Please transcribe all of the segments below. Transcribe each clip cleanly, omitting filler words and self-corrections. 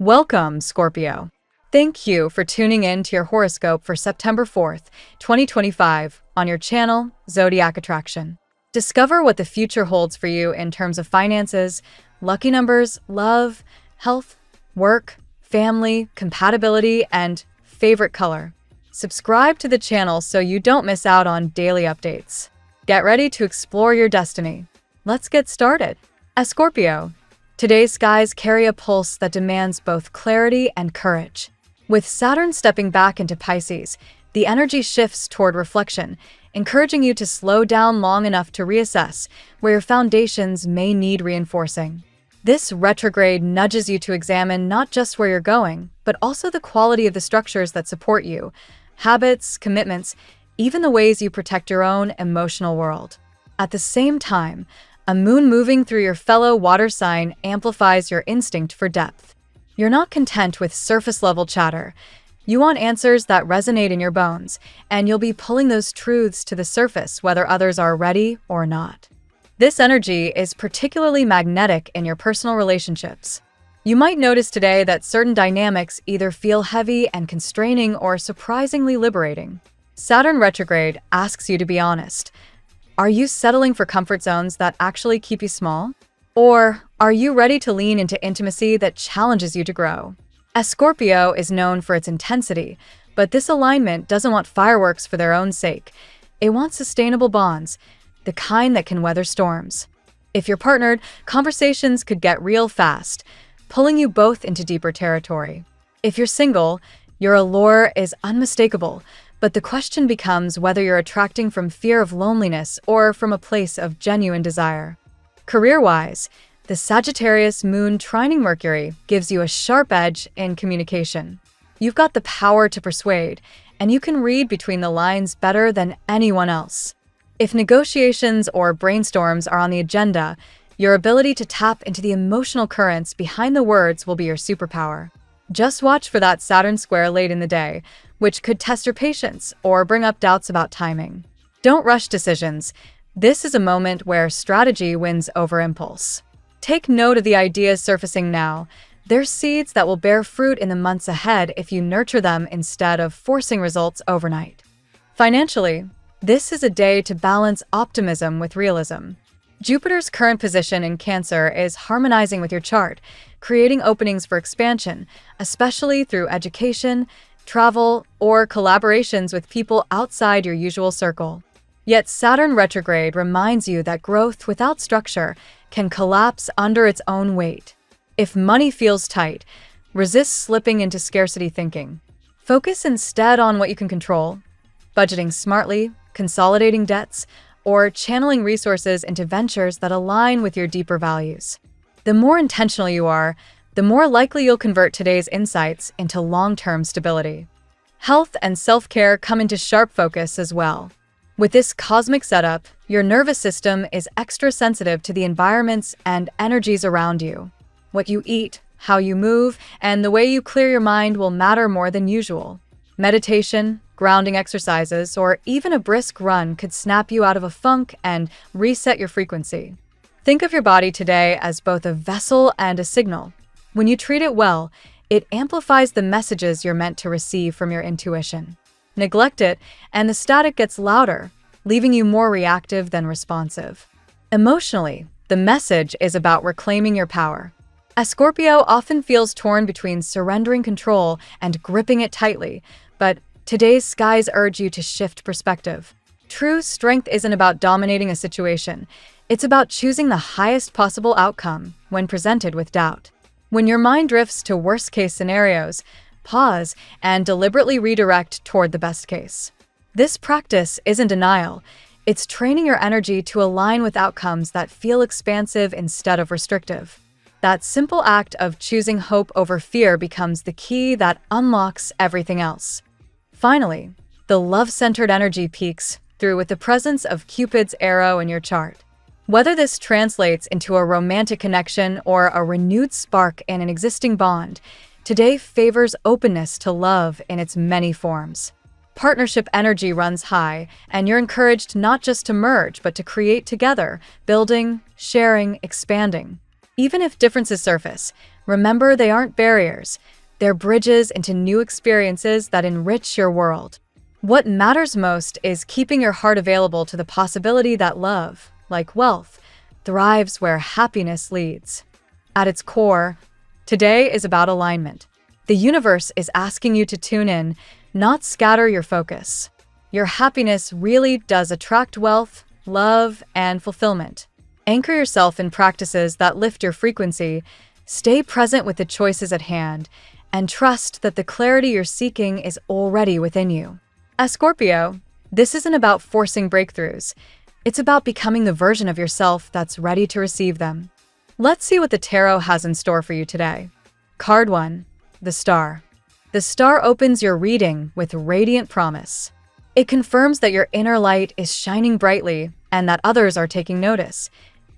Welcome, Scorpio. Thank you for tuning in to your horoscope for September 4th, 2025, on your channel, Zodiac Attraction. Discover what the future holds for you in terms of finances, lucky numbers, love, health, work, family, compatibility, and favorite color. Subscribe to the channel so you don't miss out on daily updates. Get ready to explore your destiny. Let's get started. As Scorpio, today's skies carry a pulse that demands both clarity and courage. With Saturn stepping back into Pisces, the energy shifts toward reflection, encouraging you to slow down long enough to reassess where your foundations may need reinforcing. This retrograde nudges you to examine not just where you're going, but also the quality of the structures that support you, habits, commitments, even the ways you protect your own emotional world. At the same time, a moon moving through your fellow water sign amplifies your instinct for depth. You're not content with surface-level chatter. You want answers that resonate in your bones, and you'll be pulling those truths to the surface whether others are ready or not. This energy is particularly magnetic in your personal relationships. You might notice today that certain dynamics either feel heavy and constraining or surprisingly liberating. Saturn retrograde asks you to be honest. Are you settling for comfort zones that actually keep you small? Or are you ready to lean into intimacy that challenges you to grow? As Scorpio is known for its intensity, but this alignment doesn't want fireworks for their own sake. It wants sustainable bonds, the kind that can weather storms. If you're partnered, conversations could get real fast, pulling you both into deeper territory. If you're single, your allure is unmistakable, but the question becomes whether you're attracting from fear of loneliness or from a place of genuine desire. Career-wise, the Sagittarius moon trining Mercury gives you a sharp edge in communication. You've got the power to persuade, and you can read between the lines better than anyone else. If negotiations or brainstorms are on the agenda, your ability to tap into the emotional currents behind the words will be your superpower. Just watch for that Saturn square late in the day, which could test your patience or bring up doubts about timing. Don't rush decisions. This is a moment where strategy wins over impulse. Take note of the ideas surfacing now. They're seeds that will bear fruit in the months ahead if you nurture them instead of forcing results overnight. Financially, this is a day to balance optimism with realism. Jupiter's current position in Cancer is harmonizing with your chart, creating openings for expansion, especially through education, travel, or collaborations with people outside your usual circle. Yet Saturn retrograde reminds you that growth without structure can collapse under its own weight. If money feels tight, resist slipping into scarcity thinking. Focus instead on what you can control, budgeting smartly, consolidating debts, or channeling resources into ventures that align with your deeper values. The more intentional you are, the more likely you'll convert today's insights into long-term stability. Health and self-care come into sharp focus as well. With this cosmic setup, your nervous system is extra sensitive to the environments and energies around you. What you eat, how you move, and the way you clear your mind will matter more than usual. Meditation, grounding exercises, or even a brisk run could snap you out of a funk and reset your frequency. Think of your body today as both a vessel and a signal. When you treat it well, it amplifies the messages you're meant to receive from your intuition. Neglect it, and the static gets louder, leaving you more reactive than responsive. Emotionally, the message is about reclaiming your power. As Scorpio often feels torn between surrendering control and gripping it tightly, but today's skies urge you to shift perspective. True strength isn't about dominating a situation. It's about choosing the highest possible outcome when presented with doubt. When your mind drifts to worst-case scenarios, pause and deliberately redirect toward the best case. This practice isn't denial. It's training your energy to align with outcomes that feel expansive instead of restrictive. That simple act of choosing hope over fear becomes the key that unlocks everything else. Finally, the love-centered energy peaks through with the presence of Cupid's arrow in your chart. Whether this translates into a romantic connection or a renewed spark in an existing bond, today favors openness to love in its many forms. Partnership energy runs high, and you're encouraged not just to merge, but to create together, building, sharing, expanding. Even if differences surface, Remember, they aren't barriers. They're bridges into new experiences that enrich your world. What matters most is keeping your heart available to the possibility that love, like wealth, thrives where happiness leads. At its core, today is about alignment. The universe is asking you to tune in, not scatter your focus. Your happiness really does attract wealth, love, and fulfillment. Anchor yourself in practices that lift your frequency, stay present with the choices at hand, and trust that the clarity you're seeking is already within you. As Scorpio, this isn't about forcing breakthroughs. It's about becoming the version of yourself that's ready to receive them. Let's see what the tarot has in store for you today. Card 1, the Star. The Star opens your reading with radiant promise. It confirms that your inner light is shining brightly and that others are taking notice,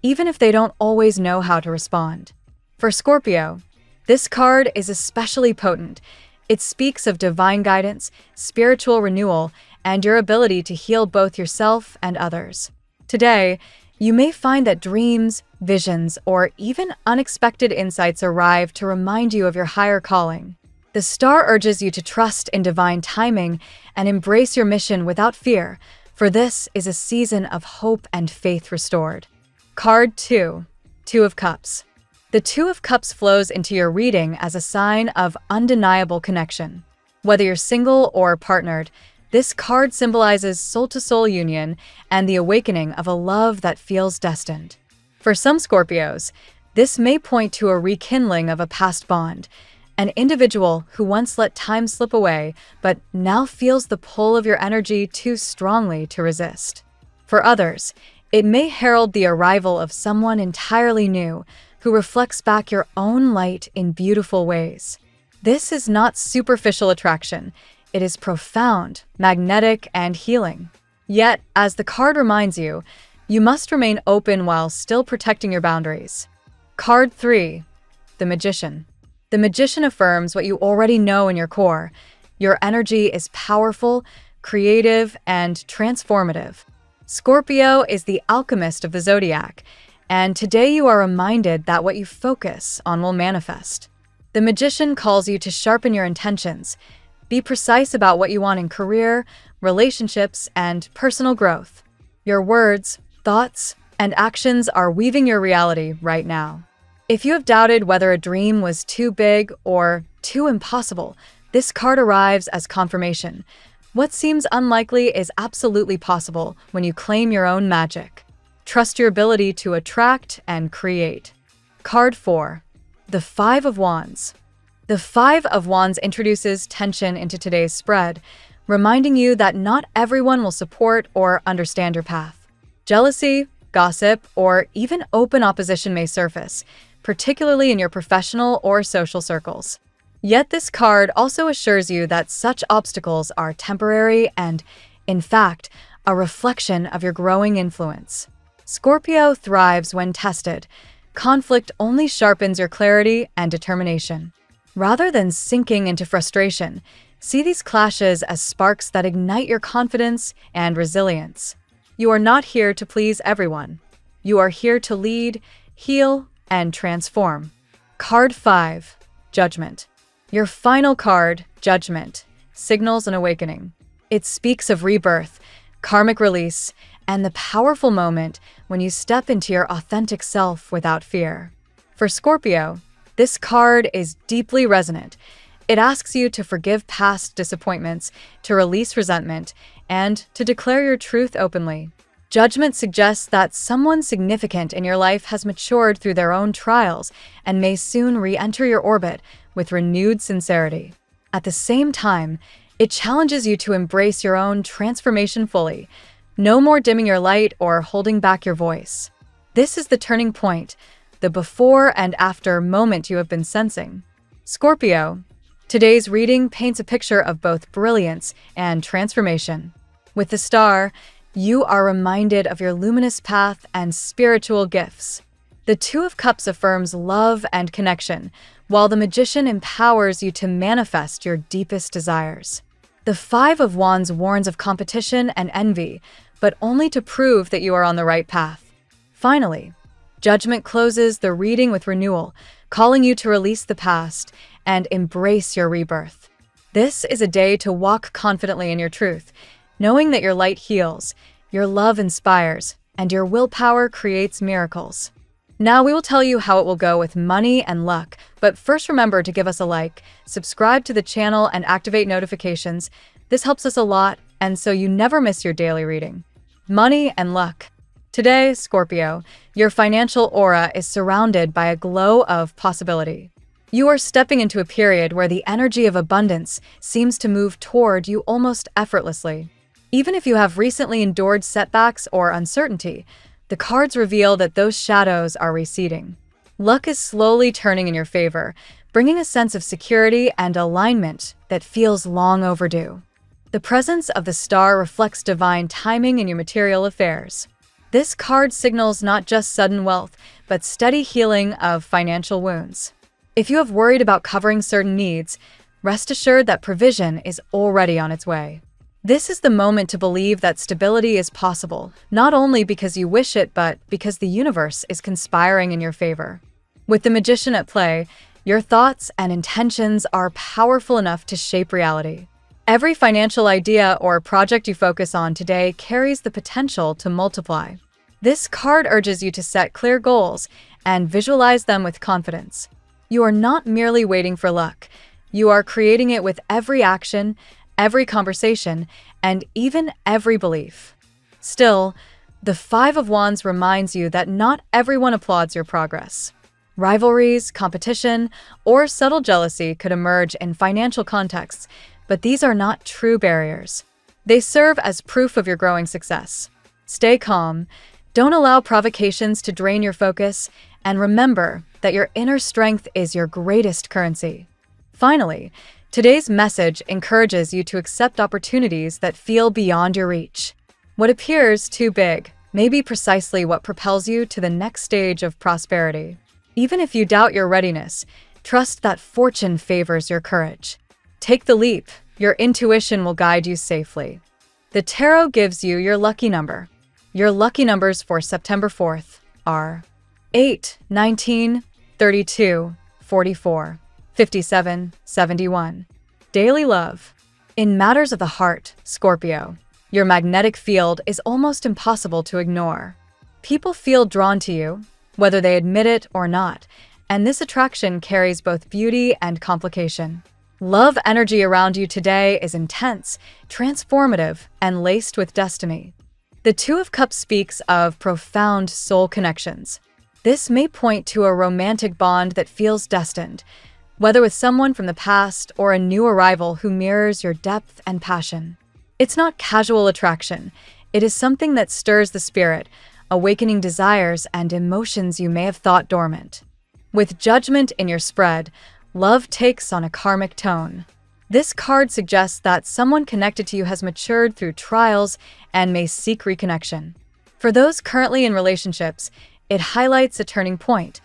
even if they don't always know how to respond. For Scorpio, this card is especially potent. It speaks of divine guidance, spiritual renewal, and your ability to heal both yourself and others. Today, you may find that dreams, visions, or even unexpected insights arrive to remind you of your higher calling. The Star urges you to trust in divine timing and embrace your mission without fear, for this is a season of hope and faith restored. Card 2, Two of Cups. The Two of Cups flows into your reading as a sign of undeniable connection. Whether you're single or partnered, this card symbolizes soul-to-soul union and the awakening of a love that feels destined. For some Scorpios, this may point to a rekindling of a past bond, an individual who once let time slip away but now feels the pull of your energy too strongly to resist. For others, it may herald the arrival of someone entirely new who reflects back your own light in beautiful ways. This is not superficial attraction. It is profound, magnetic, and healing. Yet, as the card reminds you, you must remain open while still protecting your boundaries. Card 3, the Magician. The Magician affirms what you already know in your core. Your energy is powerful, creative, and transformative. Scorpio is the alchemist of the Zodiac, and today you are reminded that what you focus on will manifest. The Magician calls you to sharpen your intentions. Be precise about what you want in career, relationships, and personal growth. Your words, thoughts, and actions are weaving your reality right now. If you have doubted whether a dream was too big or too impossible, this card arrives as confirmation. What seems unlikely is absolutely possible when you claim your own magic. Trust your ability to attract and create. Card 4, the Five of Wands. The Five of Wands introduces tension into today's spread, reminding you that not everyone will support or understand your path. Jealousy, gossip, or even open opposition may surface, particularly in your professional or social circles. Yet this card also assures you that such obstacles are temporary and, in fact, a reflection of your growing influence. Scorpio thrives when tested. Conflict only sharpens your clarity and determination. Rather than sinking into frustration, see these clashes as sparks that ignite your confidence and resilience. You are not here to please everyone. You are here to lead, heal, and transform. Card 5, Judgment. Your final card, Judgment, signals an awakening. It speaks of rebirth, karmic release, and the powerful moment when you step into your authentic self without fear. For Scorpio, this card is deeply resonant. It asks you to forgive past disappointments, to release resentment, and to declare your truth openly. Judgment suggests that someone significant in your life has matured through their own trials and may soon re-enter your orbit with renewed sincerity. At the same time, it challenges you to embrace your own transformation fully. No more dimming your light or holding back your voice. This is the turning point, the before and after moment you have been sensing. Scorpio, today's reading paints a picture of both brilliance and transformation. With the Star, you are reminded of your luminous path and spiritual gifts. The Two of Cups affirms love and connection, while the Magician empowers you to manifest your deepest desires. The Five of Wands warns of competition and envy, but only to prove that you are on the right path. Finally, Judgment closes the reading with renewal, calling you to release the past and embrace your rebirth. This is a day to walk confidently in your truth, knowing that your light heals, your love inspires, and your willpower creates miracles. Now we will tell you how it will go with money and luck, but first remember to give us a like, subscribe to the channel, and activate notifications. This helps us a lot, and so you never miss your daily reading. Money and luck. Today, Scorpio, your financial aura is surrounded by a glow of possibility. You are stepping into a period where the energy of abundance seems to move toward you almost effortlessly. Even if you have recently endured setbacks or uncertainty, the cards reveal that those shadows are receding. Luck is slowly turning in your favor, bringing a sense of security and alignment that feels long overdue. The presence of the star reflects divine timing in your material affairs. This card signals not just sudden wealth, but steady healing of financial wounds. If you have worried about covering certain needs, rest assured that provision is already on its way. This is the moment to believe that stability is possible, not only because you wish it, but because the universe is conspiring in your favor. With the Magician at play, your thoughts and intentions are powerful enough to shape reality. Every financial idea or project you focus on today carries the potential to multiply. This card urges you to set clear goals and visualize them with confidence. You are not merely waiting for luck. You are creating it with every action, every conversation, and even every belief. Still, the Five of Wands reminds you that not everyone applauds your progress. Rivalries, competition, or subtle jealousy could emerge in financial contexts, but these are not true barriers. They serve as proof of your growing success. Stay calm, don't allow provocations to drain your focus, and remember that your inner strength is your greatest currency. Finally, today's message encourages you to accept opportunities that feel beyond your reach. What appears too big may be precisely what propels you to the next stage of prosperity. Even if you doubt your readiness, trust that fortune favors your courage. Take the leap. Your intuition will guide you safely. The tarot gives you your lucky number. Your lucky numbers for September 4th are 8, 19, 32, 44. 57, 71. Daily love. In matters of the heart, Scorpio, your magnetic field is almost impossible to ignore. People feel drawn to you, whether they admit it or not, and this attraction carries both beauty and complication. Love energy around you today is intense, transformative, and laced with destiny. The Two of Cups speaks of profound soul connections. This may point to a romantic bond that feels destined, whether with someone from the past or a new arrival who mirrors your depth and passion. It's not casual attraction. It is something that stirs the spirit, awakening desires and emotions you may have thought dormant. With Judgment in your spread, love takes on a karmic tone. This card suggests that someone connected to you has matured through trials and may seek reconnection. For those currently in relationships, it highlights a turning point.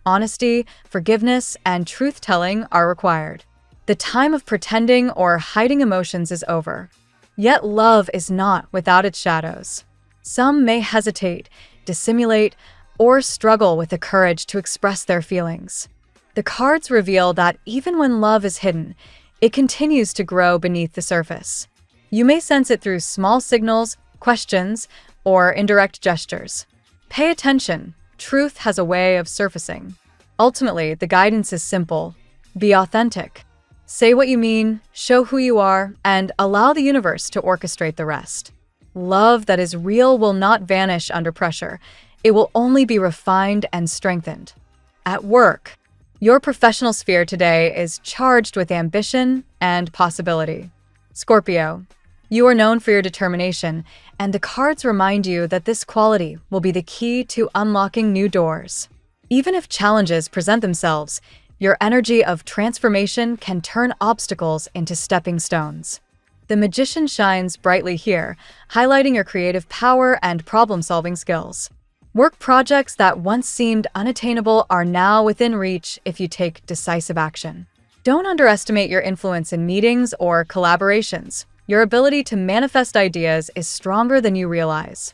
Honesty, forgiveness, and truth-telling are required. The time of pretending or hiding emotions is over. Yet love is not without its shadows. Some may hesitate, dissimulate, or struggle with the courage to express their feelings. The cards reveal that even when love is hidden, it continues to grow beneath the surface. You may sense it through small signals, questions, or indirect gestures. Pay attention. Truth has a way of surfacing. Ultimately, the guidance is simple. Be authentic. Say what you mean, show who you are, and allow the universe to orchestrate the rest. Love that is real will not vanish under pressure. It will only be refined and strengthened. At work, your professional sphere today is charged with ambition and possibility. Scorpio, you are known for your determination, and the cards remind you that this quality will be the key to unlocking new doors. Even if challenges present themselves, your energy of transformation can turn obstacles into stepping stones. The Magician shines brightly here, highlighting your creative power and problem-solving skills. Work projects that once seemed unattainable are now within reach if you take decisive action. Don't underestimate your influence in meetings or collaborations. Your ability to manifest ideas is stronger than you realize.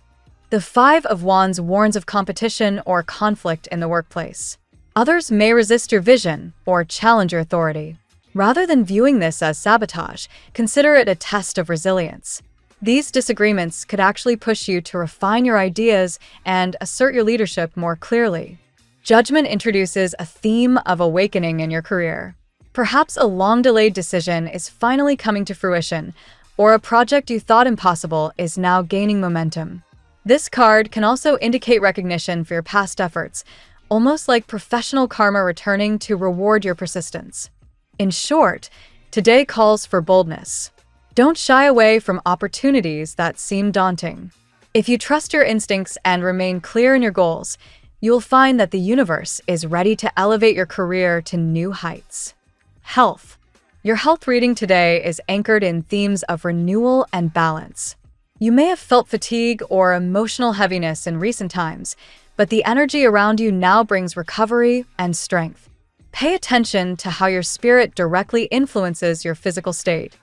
The Five of Wands warns of competition or conflict in the workplace. Others may resist your vision or challenge your authority. Rather than viewing this as sabotage, consider it a test of resilience. These disagreements could actually push you to refine your ideas and assert your leadership more clearly. Judgment introduces a theme of awakening in your career. Perhaps a long-delayed decision is finally coming to fruition, or a project you thought impossible is now gaining momentum. This card can also indicate recognition for your past efforts, almost like professional karma returning to reward your persistence. In short, today calls for boldness. Don't shy away from opportunities that seem daunting. If you trust your instincts and remain clear in your goals, you'll find that the universe is ready to elevate your career to new heights. Health. Your health reading today is anchored in themes of renewal and balance. You may have felt fatigue or emotional heaviness in recent times, but the energy around you now brings recovery and strength. Pay attention to how your spirit directly influences your physical state.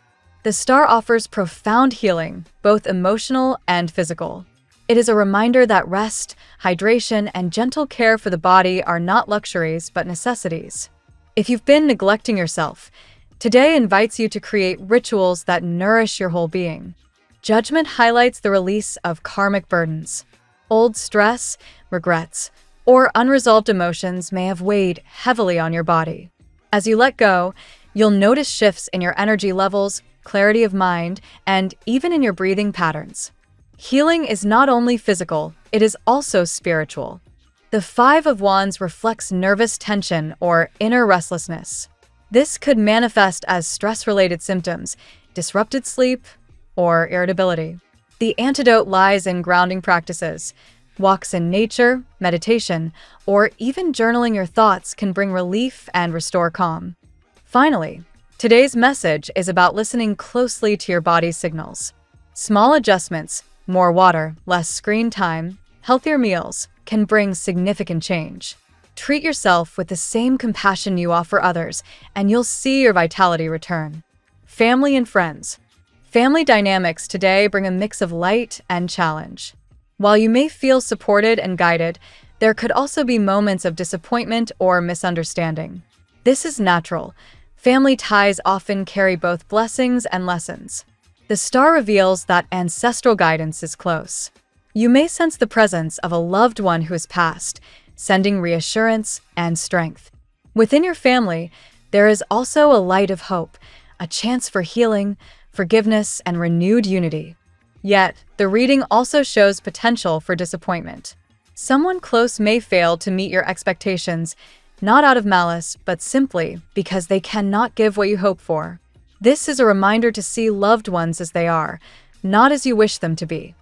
The star offers profound healing, both emotional and physical. It is a reminder that rest, hydration, and gentle care for the body are not luxuries but necessities. If you've been neglecting yourself, today invites you to create rituals that nourish your whole being. Judgment highlights the release of karmic burdens. Old stress, regrets, or unresolved emotions may have weighed heavily on your body. As you let go, you'll notice shifts in your energy levels, clarity of mind, and even in your breathing patterns. Healing is not only physical, it is also spiritual. The Five of Wands reflects nervous tension or inner restlessness. This could manifest as stress-related symptoms, disrupted sleep, or irritability. The antidote lies in grounding practices. Walks in nature, meditation, or even journaling your thoughts can bring relief and restore calm. Finally, today's message is about listening closely to your body's signals. Small adjustments, more water, less screen time, healthier meals, can bring significant change. Treat yourself with the same compassion you offer others, and you'll see your vitality return. Family and friends. Family dynamics today bring a mix of light and challenge. While you may feel supported and guided, there could also be moments of disappointment or misunderstanding. This is natural. Family ties often carry both blessings and lessons. The star reveals that ancestral guidance is close. You may sense the presence of a loved one who has passed, sending reassurance and strength. Within your family, there is also a light of hope, a chance for healing, forgiveness, and renewed unity. Yet, the reading also shows potential for disappointment. Someone close may fail to meet your expectations, not out of malice, but simply because they cannot give what you hope for. This is a reminder to see loved ones as they are, not as you wish them to be.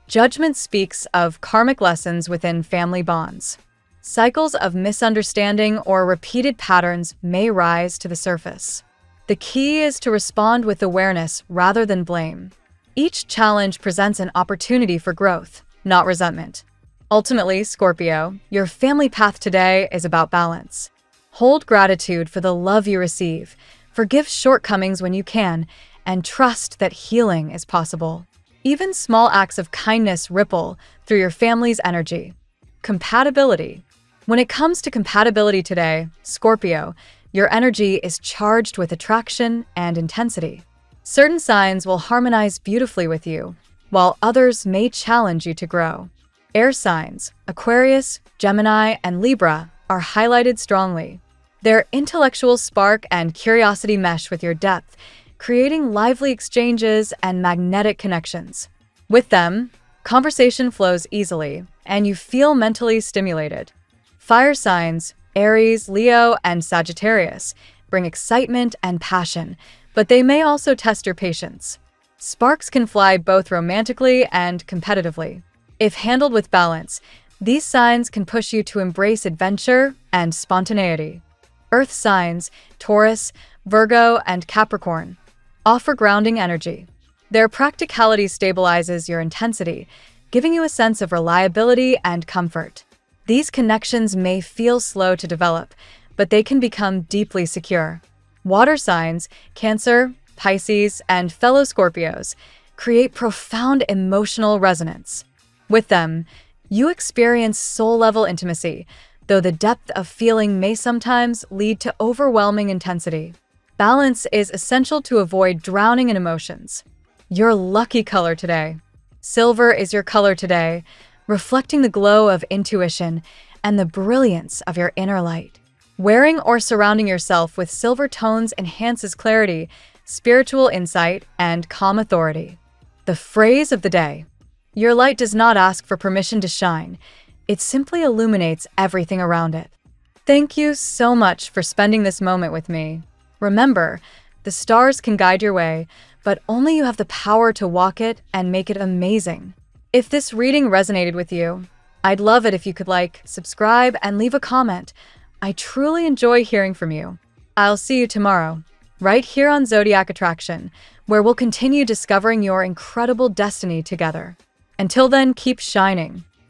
Judgment speaks of karmic lessons within family bonds. Cycles of misunderstanding or repeated patterns may rise to the surface. The key is to respond with awareness rather than blame. Each challenge presents an opportunity for growth, not resentment. Ultimately, Scorpio, your family path today is about balance. Hold gratitude for the love you receive, forgive shortcomings when you can, and trust that healing is possible. Even small acts of kindness ripple through your family's energy. Compatibility. When it comes to compatibility today, Scorpio, your energy is charged with attraction and intensity. Certain signs will harmonize beautifully with you, while others may challenge you to grow. Air signs, Aquarius, Gemini, and Libra, are highlighted strongly. Their intellectual spark and curiosity mesh with your depth, creating lively exchanges and magnetic connections. With them, conversation flows easily, and you feel mentally stimulated. Fire signs, Aries, Leo, and Sagittarius, bring excitement and passion, but they may also test your patience. Sparks can fly both romantically and competitively. If handled with balance, these signs can push you to embrace adventure and spontaneity. Earth signs, Taurus, Virgo, and Capricorn, offer grounding energy. Their practicality stabilizes your intensity, giving you a sense of reliability and comfort. These connections may feel slow to develop, but they can become deeply secure. Water signs, Cancer, Pisces, and fellow Scorpios, create profound emotional resonance. With them, you experience soul-level intimacy, though the depth of feeling may sometimes lead to overwhelming intensity. Balance is essential to avoid drowning in emotions. Your lucky color today. Silver is your color today, reflecting the glow of intuition and the brilliance of your inner light. Wearing or surrounding yourself with silver tones enhances clarity, spiritual insight, and calm authority. The phrase of the day. Your light does not ask for permission to shine. It simply illuminates everything around it. Thank you so much for spending this moment with me. Remember, the stars can guide your way, but only you have the power to walk it and make it amazing. If this reading resonated with you, I'd love it if you could like, subscribe, and leave a comment. I truly enjoy hearing from you. I'll see you tomorrow, right here on Zodiac Attraction, where we'll continue discovering your incredible destiny together. Until then, keep shining.